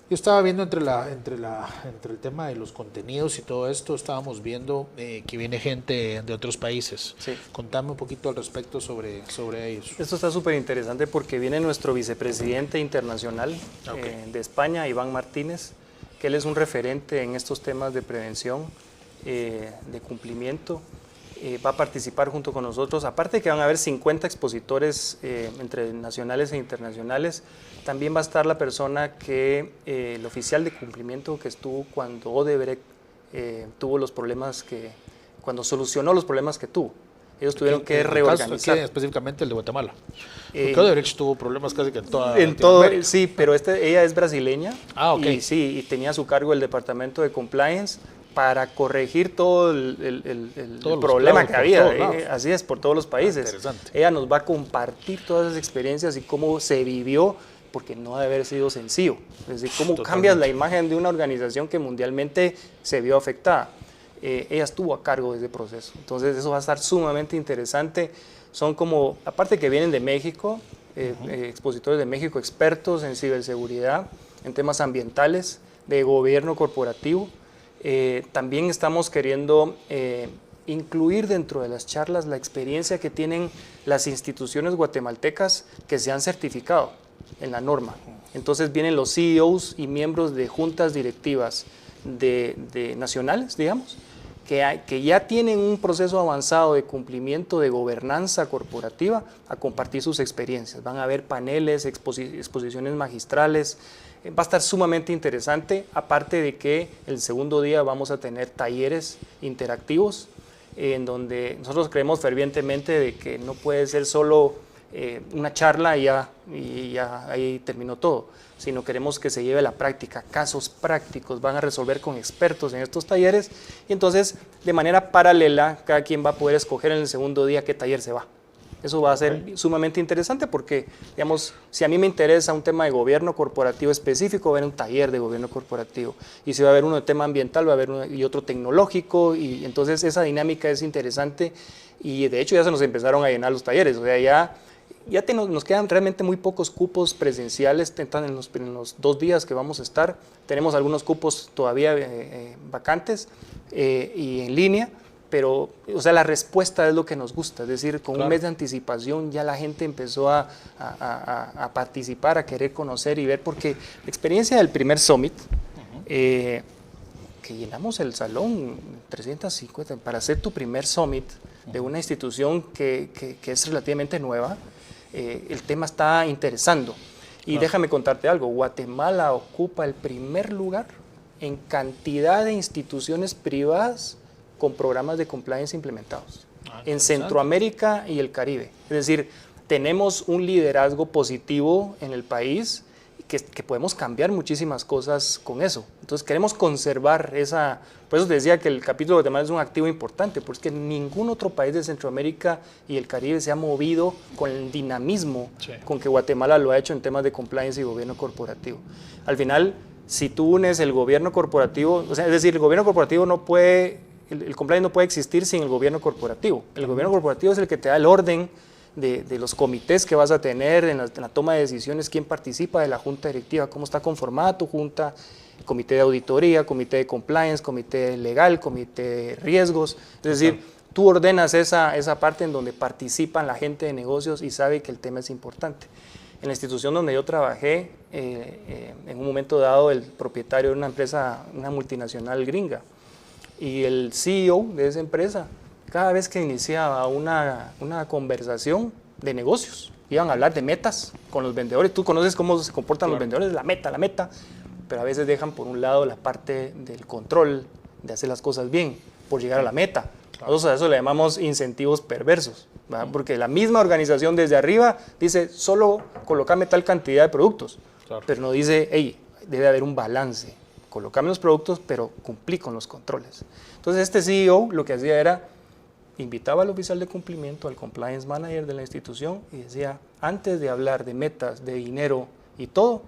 Yo estaba viendo entre el tema de los contenidos y todo esto, estábamos viendo que viene gente de otros países. Sí. Contame un poquito al respecto sobre ellos. Esto está súper interesante porque viene nuestro vicepresidente internacional de España, Iván Martínez, que él es un referente en estos temas de prevención, de cumplimiento. Va a participar junto con nosotros, aparte de que van a haber 50 expositores entre nacionales e internacionales. También va a estar la persona el oficial de cumplimiento que estuvo cuando Odebrecht tuvo los problemas cuando solucionó los problemas que tuvo. Ellos tuvieron que reorganizar. Específicamente el de Guatemala. Porque Odebrecht tuvo problemas casi que en toda Latinoamérica. Sí, pero ella es brasileña. Ok. Y tenía a su cargo el departamento de compliance para corregir todo el problema que había. Así es, por todos los países. Interesante. Ella nos va a compartir todas esas experiencias y cómo se vivió, porque no debe haber sido sencillo. Es decir, cómo cambias la imagen de una organización que mundialmente se vio afectada. Ella estuvo a cargo de ese proceso. Entonces eso va a estar sumamente interesante. Son como, aparte que vienen de México, expositores de México, expertos en ciberseguridad, en temas ambientales, de gobierno corporativo. También estamos queriendo incluir dentro de las charlas la experiencia que tienen las instituciones guatemaltecas que se han certificado en la norma. Entonces vienen los CEOs y miembros de juntas directivas de nacionales, digamos, que ya tienen un proceso avanzado de cumplimiento de gobernanza corporativa a compartir sus experiencias. Van a haber paneles, exposiciones magistrales. Va a estar sumamente interesante, aparte de que el segundo día vamos a tener talleres interactivos en donde nosotros creemos fervientemente de que no puede ser solo una charla y ya ahí terminó todo, sino queremos que se lleve a la práctica, casos prácticos, van a resolver con expertos en estos talleres y entonces de manera paralela cada quien va a poder escoger en el segundo día qué taller se va. Eso va a ser sumamente interesante porque, digamos, si a mí me interesa un tema de gobierno corporativo específico, va a haber un taller de gobierno corporativo. Y si va a haber uno de tema ambiental, va a haber uno y otro tecnológico. Y entonces esa dinámica es interesante y de hecho ya se nos empezaron a llenar los talleres. O sea, ya nos quedan realmente muy pocos cupos presenciales en los 2 días que vamos a estar. Tenemos algunos cupos todavía vacantes y en línea. Pero, o sea, la respuesta es lo que nos gusta, es decir, con un mes de anticipación ya la gente empezó a participar, a querer conocer y ver, porque la experiencia del primer Summit, que llenamos el salón 350, para hacer tu primer Summit de una institución que es relativamente nueva, el tema está interesando. Y déjame contarte algo, Guatemala ocupa el primer lugar en cantidad de instituciones privadas con programas de compliance implementados en Centroamérica y el Caribe. Es decir, tenemos un liderazgo positivo en el país que podemos cambiar muchísimas cosas con eso. Entonces queremos conservar esa... Por eso te decía que el capítulo de Guatemala es un activo importante, porque ningún otro país de Centroamérica y el Caribe se ha movido con el dinamismo con que Guatemala lo ha hecho en temas de compliance y gobierno corporativo. Al final, si tú unes el gobierno corporativo, o sea, es decir, el gobierno corporativo no puede... El compliance no puede existir sin el gobierno corporativo. El gobierno corporativo es el que te da el orden de los comités que vas a tener en la toma de decisiones, quién participa de la junta directiva, cómo está conformada tu junta, comité de auditoría, comité de compliance, comité legal, comité de riesgos. Es decir, tú ordenas esa parte en donde participan la gente de negocios y sabe que el tema es importante. En la institución donde yo trabajé, en un momento dado, el propietario de una empresa, una multinacional gringa, y el CEO de esa empresa, cada vez que iniciaba una conversación de negocios, iban a hablar de metas con los vendedores. Tú conoces cómo se comportan los vendedores, la meta, pero a veces dejan por un lado la parte del control, de hacer las cosas bien, por llegar a la meta. Nosotros a eso le llamamos incentivos perversos, ¿verdad? Porque la misma organización desde arriba dice, solo colócame tal cantidad de productos, pero no dice, hey, debe haber un balance. Colocame los productos, pero cumplí con los controles. Entonces este CEO lo que hacía era, invitaba al oficial de cumplimiento, al compliance manager de la institución y decía, antes de hablar de metas, de dinero y todo,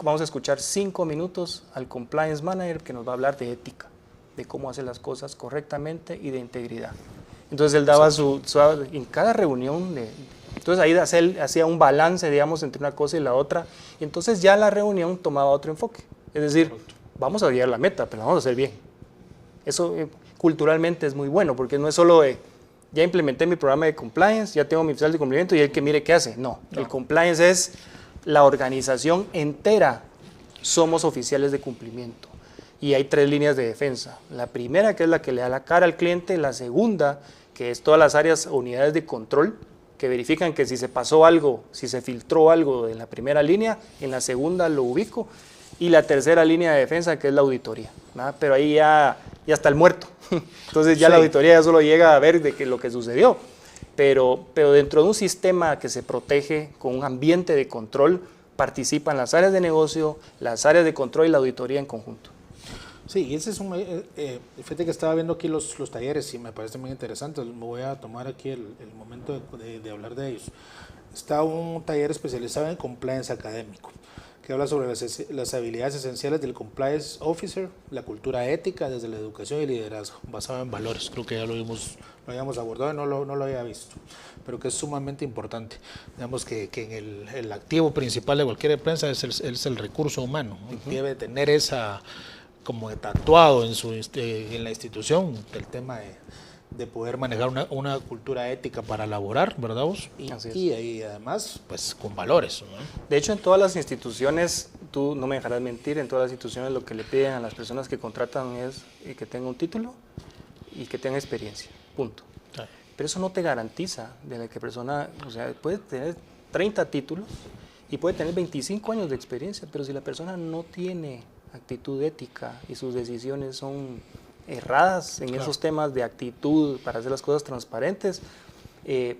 vamos a escuchar 5 minutos al compliance manager que nos va a hablar de ética, de cómo hacer las cosas correctamente y de integridad. Entonces él daba en cada reunión, entonces ahí hacía un balance, digamos, entre una cosa y la otra, y entonces ya la reunión tomaba otro enfoque. Es decir, vamos a llegar a la meta, pero la vamos a hacer bien. Eso culturalmente es muy bueno, porque no es solo ya implementé mi programa de compliance, ya tengo mi oficial de cumplimiento y el que mire qué hace. No, el compliance es la organización entera, somos oficiales de cumplimiento. Y hay 3 líneas de defensa. La primera, que es la que le da la cara al cliente, la segunda, que es todas las áreas o unidades de control, que verifican que si se pasó algo, si se filtró algo en la primera línea, en la segunda lo ubico, y la tercera línea de defensa, que es la auditoría, ¿verdad? Pero ahí ya está el muerto. Entonces ya la auditoría ya solo llega a ver lo que sucedió. Pero dentro de un sistema que se protege con un ambiente de control, participan las áreas de negocio, las áreas de control y la auditoría en conjunto. Sí, y ese es fíjate que estaba viendo aquí los talleres y me parece muy interesante. Me voy a tomar aquí el momento de hablar de ellos. Está un taller especializado en compliance académico, que habla sobre las habilidades esenciales del compliance officer, la cultura ética desde la educación y liderazgo, basado en valores. Creo que ya lo habíamos abordado y no lo había visto, pero que es sumamente importante. Digamos que en el activo principal de cualquier empresa es el recurso humano, ¿no? Debe tener como tatuado en la institución el tema de poder manejar una cultura ética para elaborar, ¿verdad vos? Y además, pues con valores, ¿no? De hecho, en todas las instituciones, tú no me dejarás mentir, en todas las instituciones lo que le piden a las personas que contratan es que tenga un título y que tenga experiencia, punto. Sí. Pero eso no te garantiza de que persona, o sea, puede tener 30 títulos y puede tener 25 años de experiencia, pero si la persona no tiene actitud ética y sus decisiones son erradas en esos temas de actitud para hacer las cosas transparentes,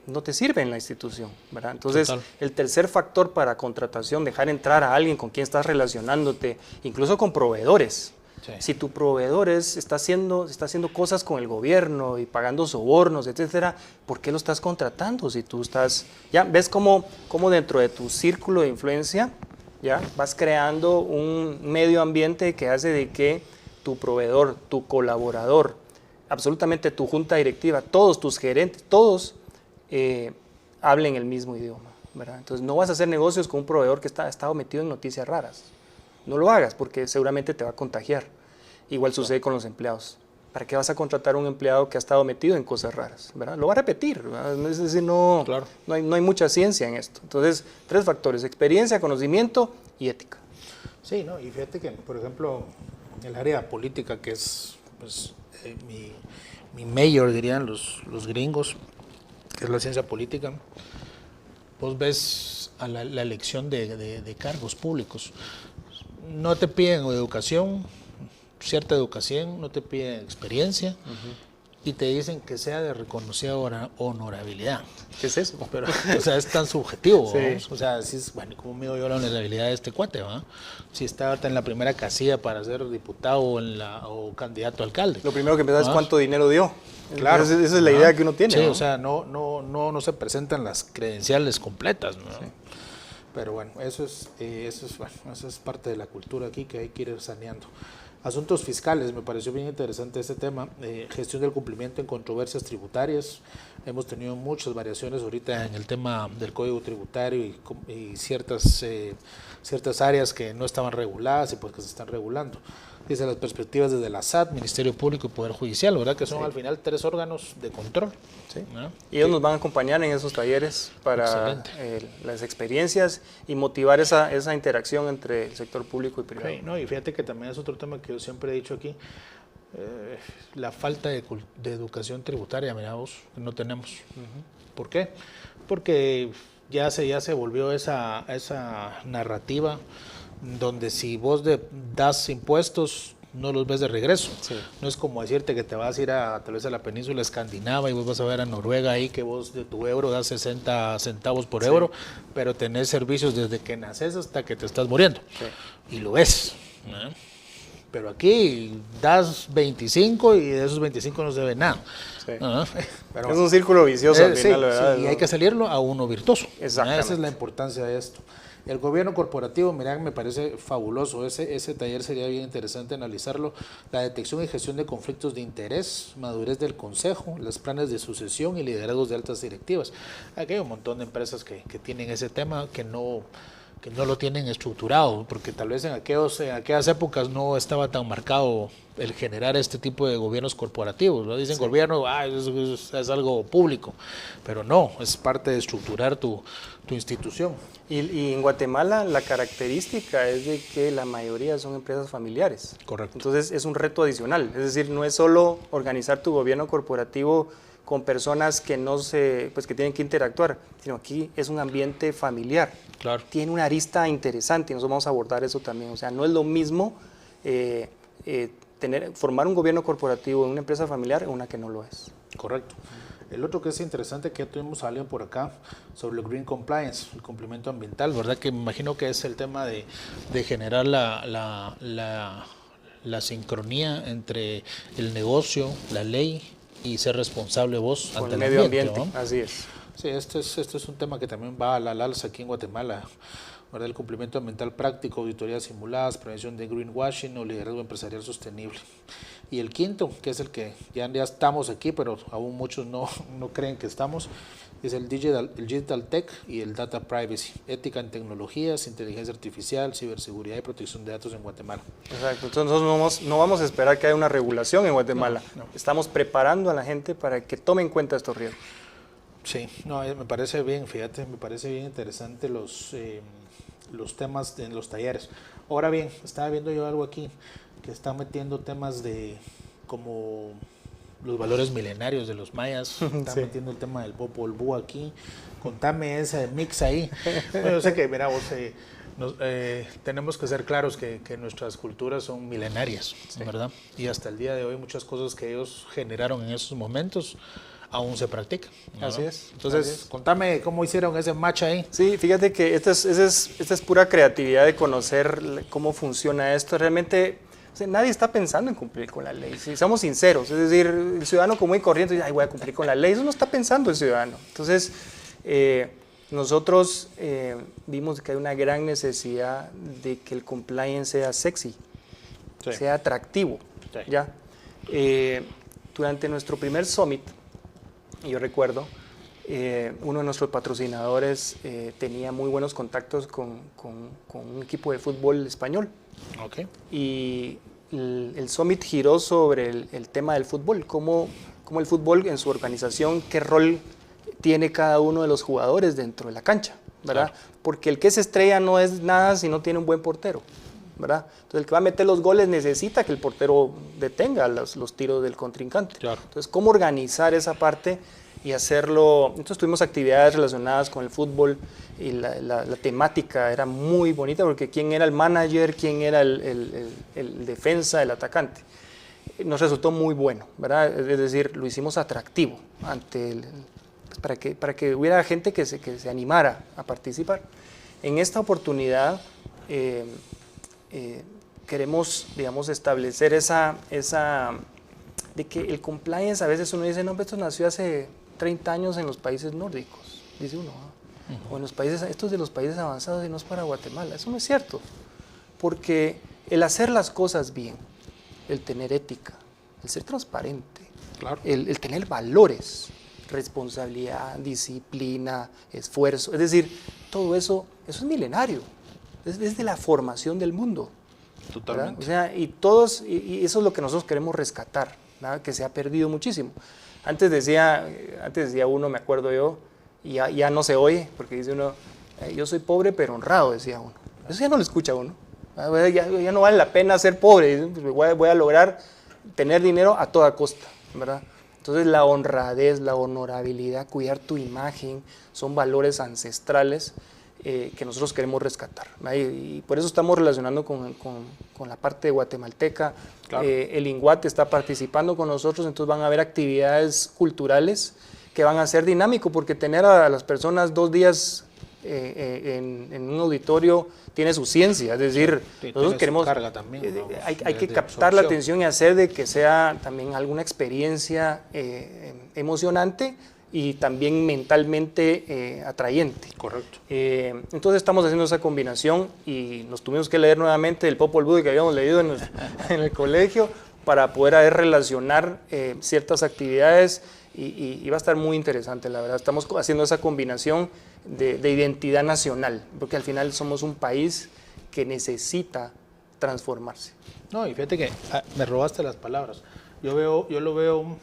no te sirve en la institución, ¿verdad? Entonces, el tercer factor para contratación, dejar entrar a alguien con quien estás relacionándote, incluso con proveedores. Sí. Si tu proveedor está haciendo cosas con el gobierno y pagando sobornos, etcétera, ¿por qué lo estás contratando? Si tú ya ves cómo dentro de tu círculo de influencia, ya vas creando un medio ambiente que hace de que tu proveedor, tu colaborador, absolutamente tu junta directiva, todos tus gerentes, todos hablen el mismo idioma, ¿verdad? Entonces no vas a hacer negocios con un proveedor que ha estado metido en noticias raras. No lo hagas porque seguramente te va a contagiar. Igual sucede con los empleados. ¿Para qué vas a contratar a un empleado que ha estado metido en cosas raras, ¿verdad? Lo va a repetir, ¿verdad? Es decir, no hay mucha ciencia en esto. Entonces, 3 factores: experiencia, conocimiento y ética. Sí, ¿no? Y fíjate que, por ejemplo, el área política, que es pues, mi major, dirían los gringos, que es la ciencia política, vos ves a la elección de cargos públicos. No te piden educación, cierta educación, no te piden experiencia, y te dicen que sea de reconocida honorabilidad. ¿Qué es eso? Pero, o sea, es tan subjetivo, sí. O sea, si es, bueno, ¿cómo mido yo la honorabilidad de este cuate, va? Si está en la primera casilla para ser diputado o candidato a alcalde. Lo primero que empezás es cuánto dinero dio. Claro. Esa es la idea que uno tiene, sí, ¿no? O sea, no se presentan las credenciales completas, ¿no? Sí. Pero bueno, eso es parte de la cultura aquí que hay que ir saneando. Asuntos fiscales, me pareció bien interesante este tema. Gestión del cumplimiento en controversias tributarias. Hemos tenido muchas variaciones ahorita en el tema del Código Tributario y ciertas áreas que no estaban reguladas y pues que se están regulando. Dice las perspectivas desde la SAT, Ministerio Público y Poder Judicial, ¿verdad? Que son al final 3 órganos de control. Sí. ¿No? Y ellos nos van a acompañar en esos talleres para las experiencias y motivar esa interacción entre el sector público y privado. Okay, no, y fíjate que también es otro tema que yo siempre he dicho aquí, la falta de educación tributaria, mira vos, que no tenemos. ¿Por qué? Porque ya se volvió esa narrativa donde si vos das impuestos no los ves de regreso. Sí. No es como decirte que te vas a ir tal vez a la península escandinava y vos vas a ver a Noruega ahí que vos de tu euro das 60 centavos por euro, pero tenés servicios desde que naces hasta que te estás muriendo. Sí. Y lo ves, ¿no? Pero aquí das 25 y de esos 25 no se ve nada. Sí. Pero es un círculo vicioso al final, ¿verdad? Sí, y hay que salirlo a uno virtuoso. Exactamente. Esa es la importancia de esto. El gobierno corporativo, mira, me parece fabuloso, ese taller sería bien interesante analizarlo. La detección y gestión de conflictos de interés, madurez del consejo, los planes de sucesión y liderazgos de altas directivas. Aquí hay un montón de empresas que tienen ese tema que no lo tienen estructurado, porque tal vez en aquellas épocas no estaba tan marcado el generar este tipo de gobiernos corporativos, ¿no? Dicen gobierno, es algo público, pero no, es parte de estructurar tu institución. Y en Guatemala la característica es de que la mayoría son empresas familiares. Correcto. Entonces es un reto adicional, es decir, no es solo organizar tu gobierno corporativo con personas que que tienen que interactuar, sino aquí es un ambiente familiar. Claro. Tiene una arista interesante y nosotros vamos a abordar eso también. O sea, no es lo mismo formar un gobierno corporativo en una empresa familiar o una que no lo es. Correcto. El otro que es interesante, que ya tuvimos a alguien por acá, sobre el Green Compliance, el cumplimiento ambiental, ¿verdad? Que me imagino que es el tema de generar la sincronía entre el negocio, la ley y ser responsable vos Con ante el medio ambiente, ¿no? así es. Sí, este es un tema que también va al alza aquí en Guatemala, ¿verdad? El cumplimiento ambiental práctico, auditorías simuladas, prevención de greenwashing o liderazgo empresarial sostenible. Y el quinto, que es el que ya estamos aquí, pero aún muchos no creen que estamos, es el digital tech y el data privacy, ética en tecnologías, inteligencia artificial, ciberseguridad y protección de datos en Guatemala. Exacto, entonces nosotros no vamos a esperar que haya una regulación en Guatemala, no. Estamos preparando a la gente para que tome en cuenta estos riesgos. Sí, no, me parece bien, fíjate, me parece bien interesante los temas en los talleres. Ahora bien, estaba viendo yo algo aquí que está metiendo temas de como los valores milenarios de los mayas, está metiendo el tema del Popol Vuh aquí. Contame ese mix ahí. Bueno, yo sé que, mira, vos, tenemos que ser claros que nuestras culturas son milenarias, ¿verdad? Y hasta el día de hoy muchas cosas que ellos generaron en esos momentos aún se practica, ¿no? Así es. Entonces, contame cómo hicieron ese match ahí. Sí, fíjate que esta es pura creatividad de conocer cómo funciona esto. Realmente, o sea, nadie está pensando en cumplir con la ley, si somos sinceros. Es decir, el ciudadano común y corriente dice, ay, voy a cumplir con la ley. Eso no está pensando el ciudadano. Entonces, nosotros vimos que hay una gran necesidad de que el compliance sea sexy, sea atractivo. ¿Ya? Durante nuestro primer summit, yo recuerdo, uno de nuestros patrocinadores tenía muy buenos contactos con un equipo de fútbol español. Okay. Y el summit giró sobre el tema del fútbol, cómo el fútbol en su organización, qué rol tiene cada uno de los jugadores dentro de la cancha, ¿verdad? Claro. Porque el que es estrella no es nada si no tiene un buen portero, ¿verdad? Entonces el que va a meter los goles necesita que el portero detenga los tiros del contrincante. Claro. Entonces, ¿cómo organizar esa parte y hacerlo? Entonces tuvimos actividades relacionadas con el fútbol y la temática era muy bonita porque quién era el manager, quién era el defensa, el atacante. Nos resultó muy bueno, ¿verdad? Es decir, lo hicimos atractivo ante para que hubiera gente que se animara a participar. En esta oportunidad queremos, digamos, establecer esa de que el compliance, a veces uno dice, no, esto nació hace 30 años en los países nórdicos, dice uno, o en los países, esto es de los países avanzados y no es para Guatemala. Eso no es cierto, porque el hacer las cosas bien, el tener ética, el ser transparente, claro, el tener valores, responsabilidad, disciplina, esfuerzo, es decir, todo eso es milenario, es desde la formación del mundo. Totalmente. O sea, y eso es lo que nosotros queremos rescatar, ¿verdad? Que se ha perdido muchísimo. Antes decía uno, me acuerdo yo, y ya no se oye, porque dice uno, yo soy pobre pero honrado, decía uno. Eso ya no lo escucha uno. Ya no vale la pena ser pobre, voy a lograr tener dinero a toda costa, ¿verdad? Entonces la honradez, la honorabilidad, cuidar tu imagen, son valores ancestrales que nosotros queremos rescatar, ¿verdad? Y por eso estamos relacionando con la parte guatemalteca. Claro. El INGUAT está participando con nosotros, entonces van a haber actividades culturales que van a ser dinámico, porque tener a las personas 2 días en un auditorio tiene su ciencia, es decir, nosotros queremos, carga también, ¿no? hay que captar la atención y hacer de que sea también alguna experiencia emocionante y también mentalmente atrayente. Correcto. Entonces estamos haciendo esa combinación y nos tuvimos que leer nuevamente el Popol Vuh que habíamos leído en el colegio para poder relacionar ciertas actividades y va a estar muy interesante, la verdad. Estamos haciendo esa combinación de identidad nacional, porque al final somos un país que necesita transformarse. No, y fíjate que me robaste las palabras. Yo lo veo,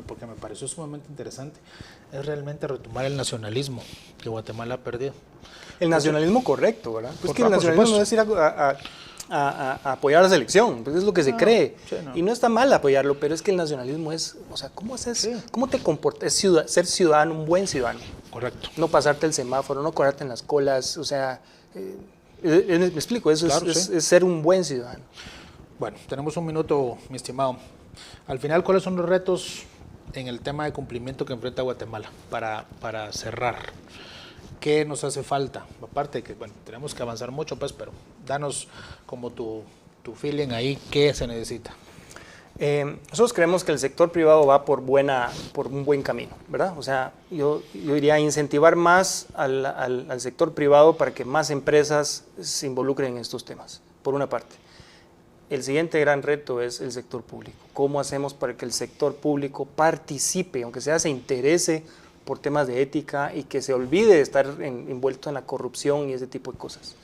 porque me pareció sumamente interesante, es realmente retomar el nacionalismo que Guatemala ha perdido. El nacionalismo correcto, ¿verdad? Pues que el por nacionalismo no supuesto. es ir a apoyar a la selección, pues es lo que se cree. Sí, no. Y no está mal apoyarlo, pero es que el nacionalismo es, o sea, ¿cómo haces? Sí. ¿Cómo te comportas? Ser ciudadano, un buen ciudadano. Correcto. No pasarte el semáforo, no colarte en las colas, o sea, me explico, eso Claro, es sí. ser un buen ciudadano. Bueno, tenemos un minuto, mi estimado. Al final, ¿cuáles son los retos en el tema de cumplimiento que enfrenta Guatemala para cerrar? ¿Qué nos hace falta? Aparte de que, bueno, tenemos que avanzar mucho, pues, pero danos como tu feeling ahí, ¿qué se necesita? Nosotros creemos que el sector privado va por un buen camino, ¿verdad? O sea, yo iría a incentivar más al sector privado para que más empresas se involucren en estos temas, por una parte. El siguiente gran reto es el sector público. ¿Cómo hacemos para que el sector público participe, aunque sea se interese por temas de ética y que se olvide de estar envuelto en la corrupción y ese tipo de cosas?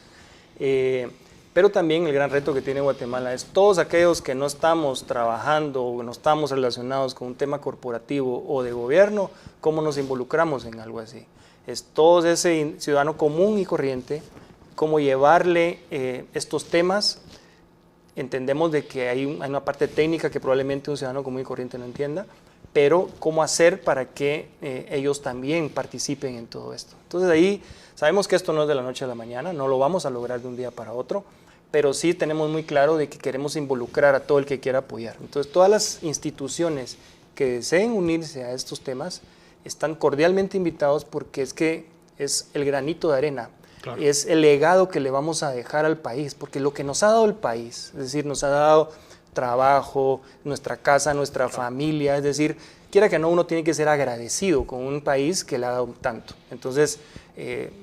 Pero también el gran reto que tiene Guatemala es todos aquellos que no estamos trabajando o no estamos relacionados con un tema corporativo o de gobierno, ¿cómo nos involucramos en algo así? Es todo ese ciudadano común y corriente, cómo llevarle estos temas. Entendemos de que hay una parte técnica que probablemente un ciudadano común y corriente no entienda, pero cómo hacer para que ellos también participen en todo esto. Entonces ahí sabemos que esto no es de la noche a la mañana, no lo vamos a lograr de un día para otro, pero sí tenemos muy claro de que queremos involucrar a todo el que quiera apoyar. Entonces todas las instituciones que deseen unirse a estos temas están cordialmente invitados porque es que es el granito de arena. Claro. Es el legado que le vamos a dejar al país, porque lo que nos ha dado el país, es decir, nos ha dado trabajo, nuestra casa, nuestra familia, es decir, quiera que no, uno tiene que ser agradecido con un país que le ha dado tanto. Entonces,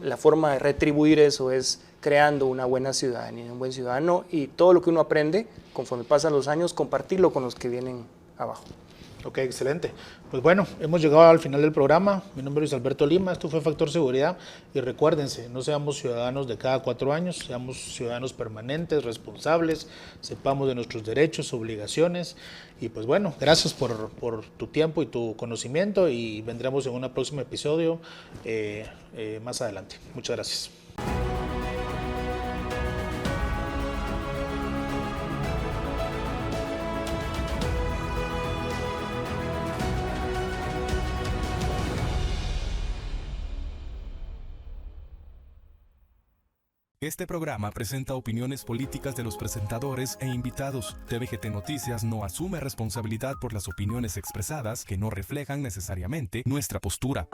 la forma de retribuir eso es creando una buena ciudadanía, un buen ciudadano, y todo lo que uno aprende, conforme pasan los años, compartirlo con los que vienen abajo. Ok, excelente. Pues bueno, hemos llegado al final del programa. Mi nombre es Alberto Lima, esto fue Factor Seguridad. Y recuérdense, no seamos ciudadanos de cada 4 años, seamos ciudadanos permanentes, responsables, sepamos de nuestros derechos, obligaciones. Y pues bueno, gracias por tu tiempo y tu conocimiento y vendremos en un próximo episodio más adelante. Muchas gracias. Este programa presenta opiniones políticas de los presentadores e invitados. tvGT Noticias no asume responsabilidad por las opiniones expresadas que no reflejan necesariamente nuestra postura.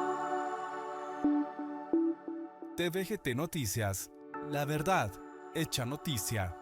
tvGT Noticias, la verdad hecha noticia.